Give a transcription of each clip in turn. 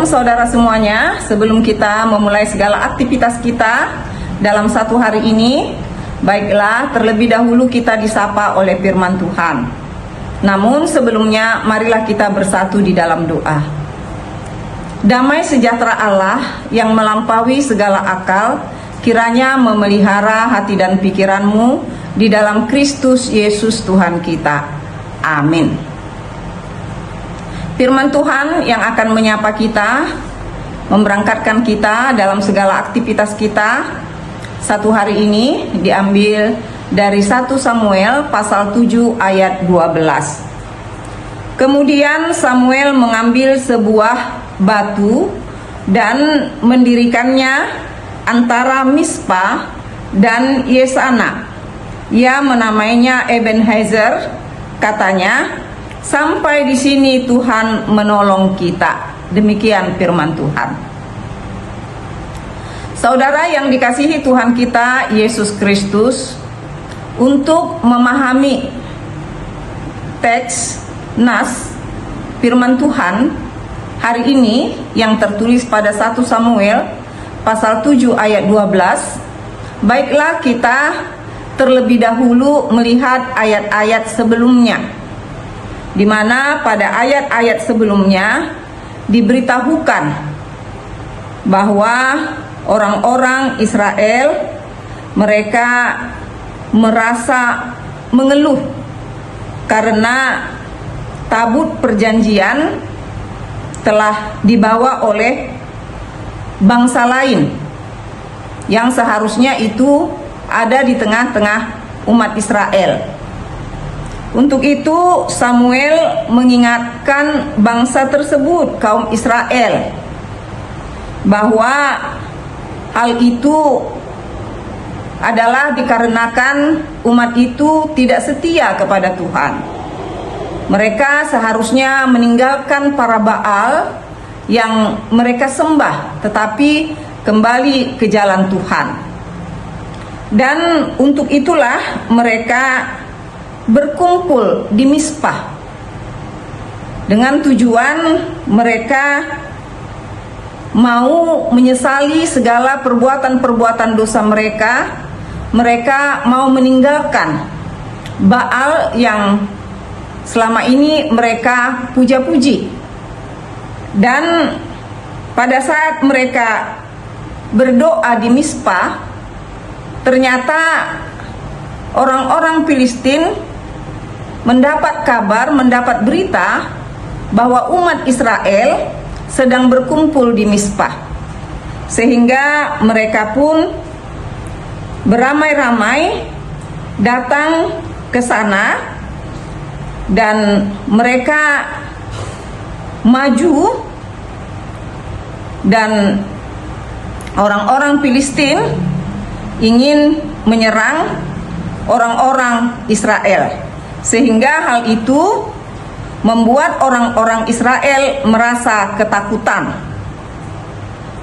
saudara semuanya, sebelum kita memulai segala aktivitas kita dalam satu hari ini, baiklah terlebih dahulu kita disapa oleh firman Tuhan. Namun sebelumnya marilah kita bersatu di dalam doa. Damai sejahtera Allah yang melampaui segala akal, kiranya memelihara hati dan pikiranmu di dalam Kristus Yesus Tuhan kita. Amin. Firman Tuhan yang akan menyapa kita, memberangkatkan kita dalam segala aktivitas kita satu hari ini diambil dari 1 Samuel pasal 7 ayat 12. Kemudian Samuel mengambil sebuah batu dan mendirikannya antara Mispa dan Yesana. Ia menamainya Ebenezer, katanya, sampai di sini Tuhan menolong kita. Demikian firman Tuhan. Saudara yang dikasihi Tuhan kita Yesus Kristus, untuk memahami teks nas firman Tuhan hari ini yang tertulis pada 1 Samuel pasal 7 ayat 12, baiklah kita terlebih dahulu melihat ayat-ayat sebelumnya, di mana pada ayat-ayat sebelumnya diberitahukan bahwa orang-orang Israel mereka merasa mengeluh karena tabut perjanjian telah dibawa oleh bangsa lain yang seharusnya itu ada di tengah-tengah umat Israel. Untuk itu Samuel mengingatkan bangsa tersebut, kaum Israel, bahwa hal itu adalah dikarenakan umat itu tidak setia kepada Tuhan. Mereka seharusnya meninggalkan para Baal yang mereka sembah, tetapi kembali ke jalan Tuhan. Dan untuk itulah mereka berkumpul di Mispa dengan tujuan mereka mau menyesali segala perbuatan-perbuatan dosa mereka. Mereka mau meninggalkan Baal yang selama ini mereka puja-puji. Dan pada saat mereka berdoa di Mispa, ternyata orang-orang Filistin mendapat kabar, mendapat berita bahwa umat Israel sedang berkumpul di Mispa, sehingga mereka pun beramai-ramai datang ke sana dan mereka maju, dan orang-orang Filistin ingin menyerang orang-orang Israel, sehingga hal itu membuat orang-orang Israel merasa ketakutan.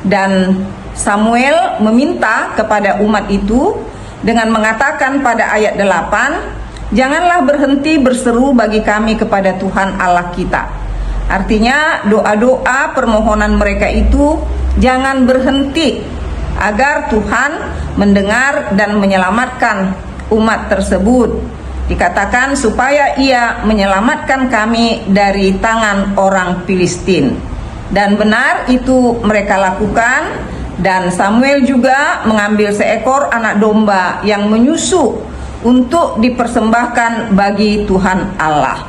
Dan Samuel meminta kepada umat itu dengan mengatakan pada ayat 8, janganlah berhenti berseru bagi kami kepada Tuhan Allah kita. Artinya doa-doa permohonan mereka itu jangan berhenti, agar Tuhan mendengar dan menyelamatkan umat tersebut. Dikatakan supaya ia menyelamatkan kami dari tangan orang Filistin. Dan benar itu mereka lakukan. Dan Samuel juga mengambil seekor anak domba yang menyusu untuk dipersembahkan bagi Tuhan Allah.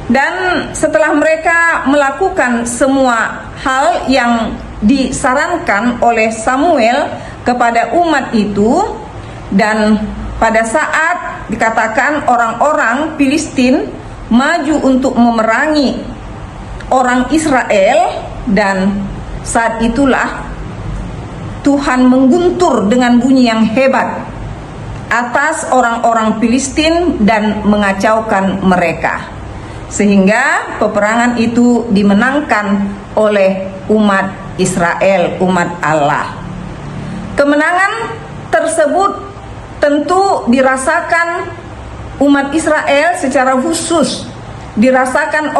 Dan setelah mereka melakukan semua hal yang disarankan oleh Samuel kepada umat itu, dan pada saat dikatakan orang-orang Filistin maju untuk memerangi orang Israel, dan saat itulah Tuhan mengguntur dengan bunyi yang hebat atas orang-orang Filistin dan mengacaukan mereka, sehingga peperangan itu dimenangkan oleh umat Israel, umat Allah. Kemenangan tersebut tentu dirasakan umat Israel secara khusus, dirasakan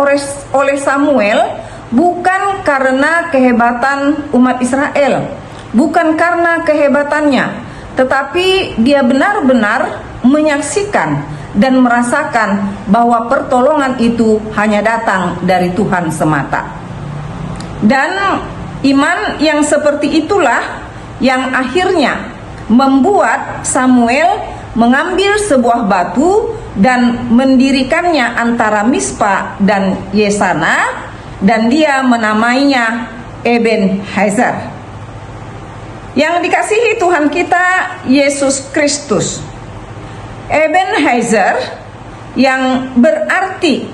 oleh Samuel bukan karena kehebatan umat Israel, bukan karena kehebatannya, tetapi dia benar-benar menyaksikan dan merasakan bahwa pertolongan itu hanya datang dari Tuhan semata. Dan iman yang seperti itulah yang akhirnya membuat Samuel mengambil sebuah batu dan mendirikannya antara Mispa dan Yesana, dan dia menamainya Ebenezer, yang dikasihi Tuhan kita Yesus Kristus. Ebenezer yang berarti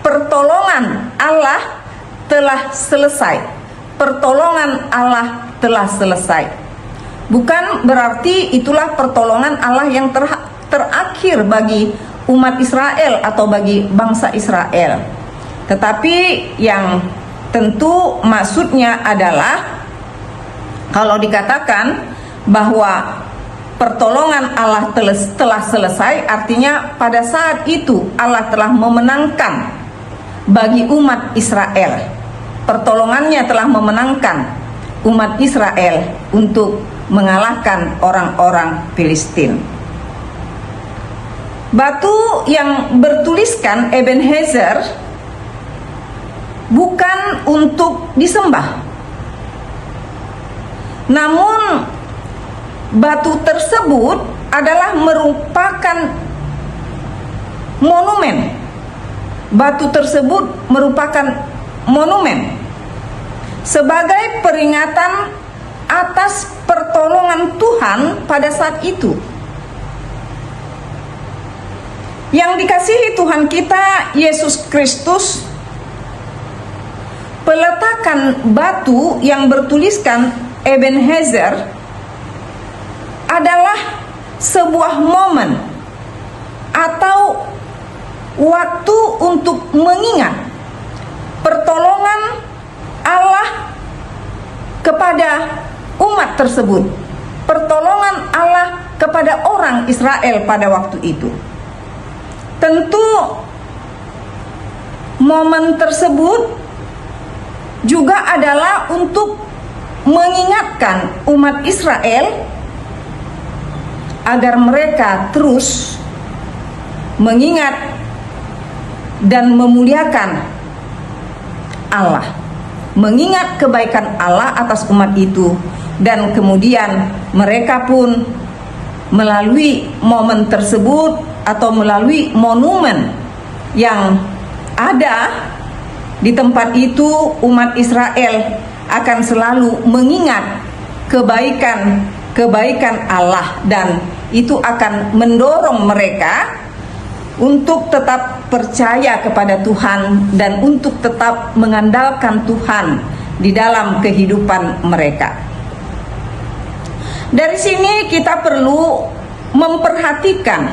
pertolongan Allah telah selesai. Pertolongan Allah telah selesai. Bukan berarti itulah pertolongan Allah yang terakhir bagi umat Israel atau bagi bangsa Israel. Tetapi yang tentu maksudnya adalah, kalau dikatakan bahwa pertolongan Allah telah selesai, artinya pada saat itu Allah telah memenangkan bagi umat Israel. Pertolongannya telah memenangkan umat Israel untuk mengalahkan orang-orang Filistin. Batu yang bertuliskan Ebenezer bukan untuk disembah, namun batu tersebut adalah merupakan monumen. Batu tersebut merupakan monumen sebagai peringatan atas pertolongan Tuhan pada saat itu. Yang dikasihi Tuhan kita Yesus Kristus, peletakan batu yang bertuliskan Ebenezer adalah sebuah momen atau waktu untuk mengingat pertolongan Allah kepada umat tersebut, pertolongan Allah kepada orang Israel pada waktu itu. Tentu momen tersebut juga adalah untuk mengingatkan umat Israel agar mereka terus mengingat dan memuliakan Allah, mengingat kebaikan Allah atas umat itu, dan kemudian mereka pun melalui momen tersebut atau melalui monumen yang ada di tempat itu, umat Israel akan selalu mengingat kebaikan Allah, dan itu akan mendorong mereka untuk tetap percaya kepada Tuhan dan untuk tetap mengandalkan Tuhan di dalam kehidupan mereka. Dari sini kita perlu memperhatikan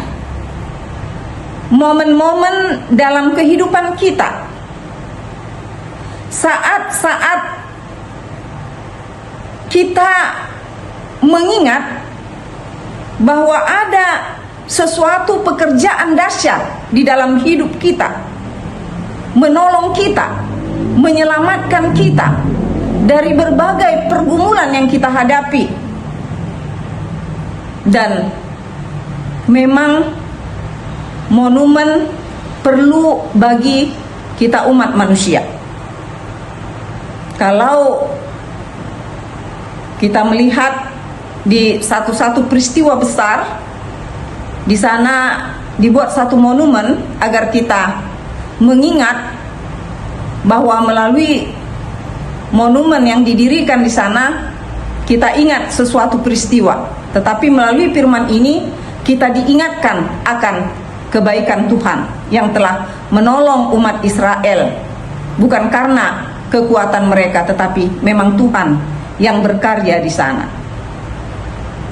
momen-momen dalam kehidupan kita, saat-saat kita mengingat bahwa ada sesuatu pekerjaan dahsyat di dalam hidup kita, menolong kita, menyelamatkan kita dari berbagai pergumulan yang kita hadapi. Dan memang monumen perlu bagi kita umat manusia. Kalau kita melihat di satu-satu peristiwa besar, di sana dibuat satu monumen agar kita mengingat bahwa melalui monumen yang didirikan di sana kita ingat sesuatu peristiwa, tetapi melalui firman ini kita diingatkan akan kebaikan Tuhan yang telah menolong umat Israel, bukan karena kekuatan mereka, tetapi memang Tuhan yang berkarya di sana.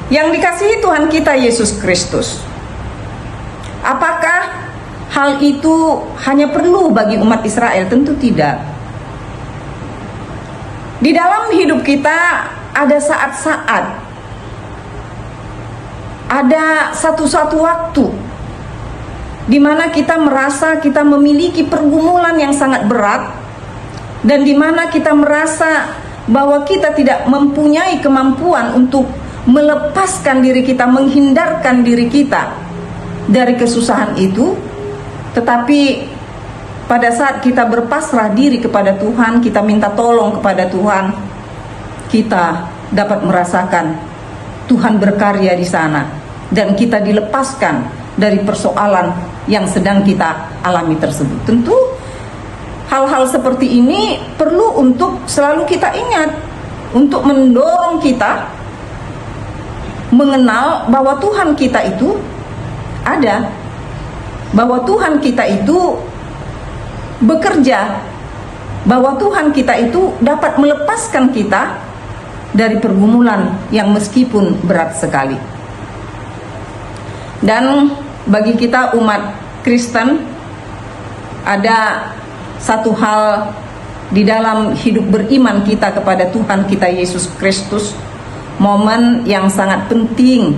Yang dikasihi Tuhan kita Yesus Kristus, apakah hal itu hanya perlu bagi umat Israel? Tentu tidak. Di dalam hidup kita ada saat-saat, ada satu-satu waktu di mana kita merasa kita memiliki pergumulan yang sangat berat, dan di mana kita merasa bahwa kita tidak mempunyai kemampuan untuk melepaskan diri kita, menghindarkan diri kita dari kesusahan itu. Tetapi pada saat kita berpasrah diri kepada Tuhan, kita minta tolong kepada Tuhan, kita dapat merasakan Tuhan berkarya di sana, dan kita dilepaskan dari persoalan yang sedang kita alami tersebut. Tentu hal-hal seperti ini perlu untuk selalu kita ingat, untuk mendorong kita mengenal bahwa Tuhan kita itu ada, bahwa Tuhan kita itu bekerja, bahwa Tuhan kita itu dapat melepaskan kita dari pergumulan yang meskipun berat sekali. Dan bagi kita umat Kristen, ada satu hal di dalam hidup beriman kita kepada Tuhan kita Yesus Kristus, momen yang sangat penting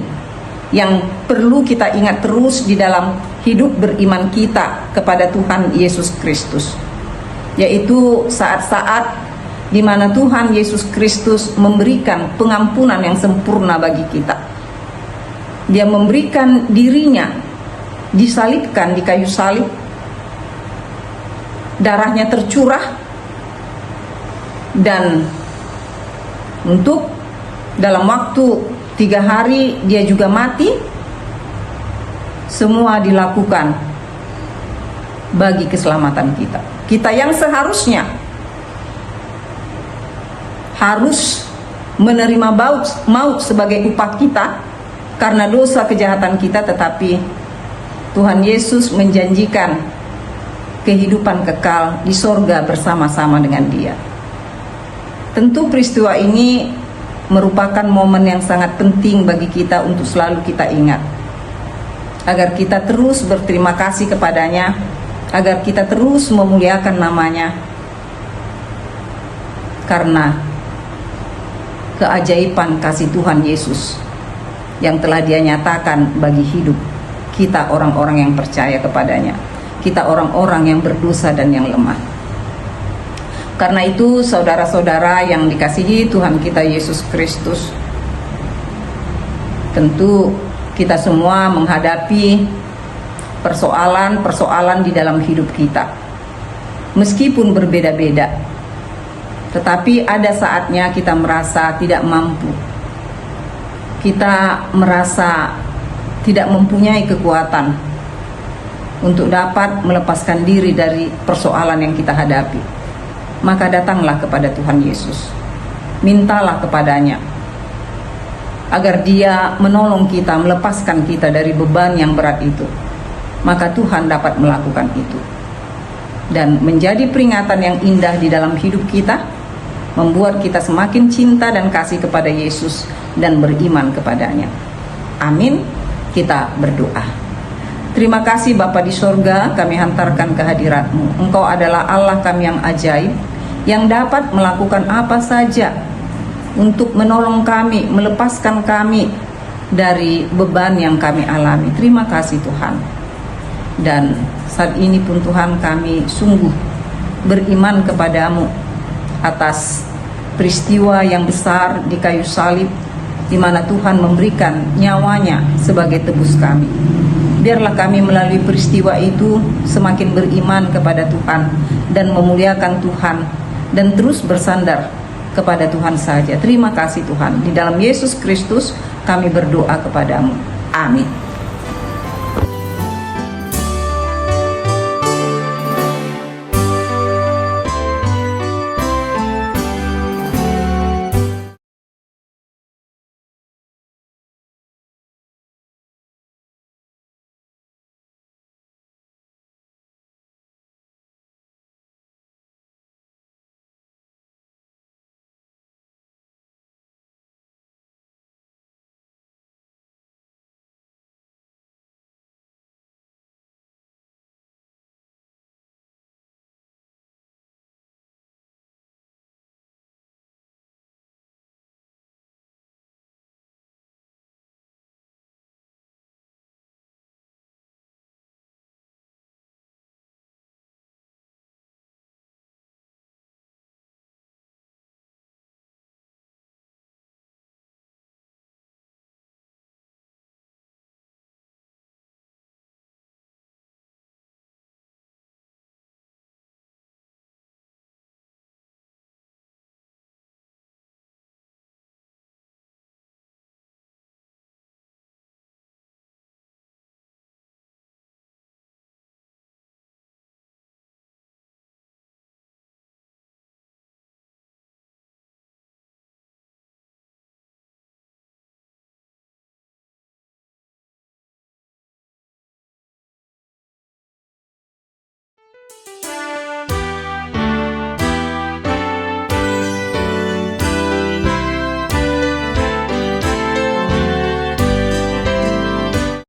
yang perlu kita ingat terus di dalam hidup beriman kita kepada Tuhan Yesus Kristus, yaitu saat-saat di mana Tuhan Yesus Kristus memberikan pengampunan yang sempurna bagi kita. Dia memberikan dirinya, disalibkan di kayu salib, darahnya tercurah, dan untuk dalam waktu 3 hari dia juga mati. Semua dilakukan bagi keselamatan kita. Kita yang seharusnya harus menerima maut sebagai upah kita karena dosa kejahatan kita, tetapi Tuhan Yesus menjanjikan kehidupan kekal di sorga bersama-sama dengan Dia. Tentu peristiwa ini merupakan momen yang sangat penting bagi kita untuk selalu kita ingat, agar kita terus berterima kasih kepadanya, agar kita terus memuliakan namanya, karena keajaiban kasih Tuhan Yesus yang telah Dia nyatakan bagi hidup kita, orang-orang yang percaya kepadanya, kita orang-orang yang berdosa dan yang lemah. Karena itu saudara-saudara yang dikasihi Tuhan kita Yesus Kristus, tentu kita semua menghadapi persoalan-persoalan di dalam hidup kita, meskipun berbeda-beda. Tetapi ada saatnya kita merasa tidak mampu, kita merasa tidak mempunyai kekuatan untuk dapat melepaskan diri dari persoalan yang kita hadapi. Maka datanglah kepada Tuhan Yesus, mintalah kepadanya agar Dia menolong kita, melepaskan kita dari beban yang berat itu. Maka Tuhan dapat melakukan itu, dan menjadi peringatan yang indah di dalam hidup kita, membuat kita semakin cinta dan kasih kepada Yesus dan beriman kepadanya. Amin. Kita berdoa. Terima kasih Bapa di sorga, kami hantarkan kehadirat-Mu. Engkau adalah Allah kami yang ajaib, yang dapat melakukan apa saja untuk menolong kami, melepaskan kami dari beban yang kami alami. Terima kasih Tuhan. Dan saat ini pun Tuhan, kami sungguh beriman kepadamu atas peristiwa yang besar di kayu salib, di mana Tuhan memberikan nyawanya sebagai tebus kami. Biarlah kami melalui peristiwa itu semakin beriman kepada Tuhan dan memuliakan Tuhan, dan terus bersandar kepada Tuhan saja. Terima kasih Tuhan. Di dalam Yesus Kristus kami berdoa kepadamu. Amin.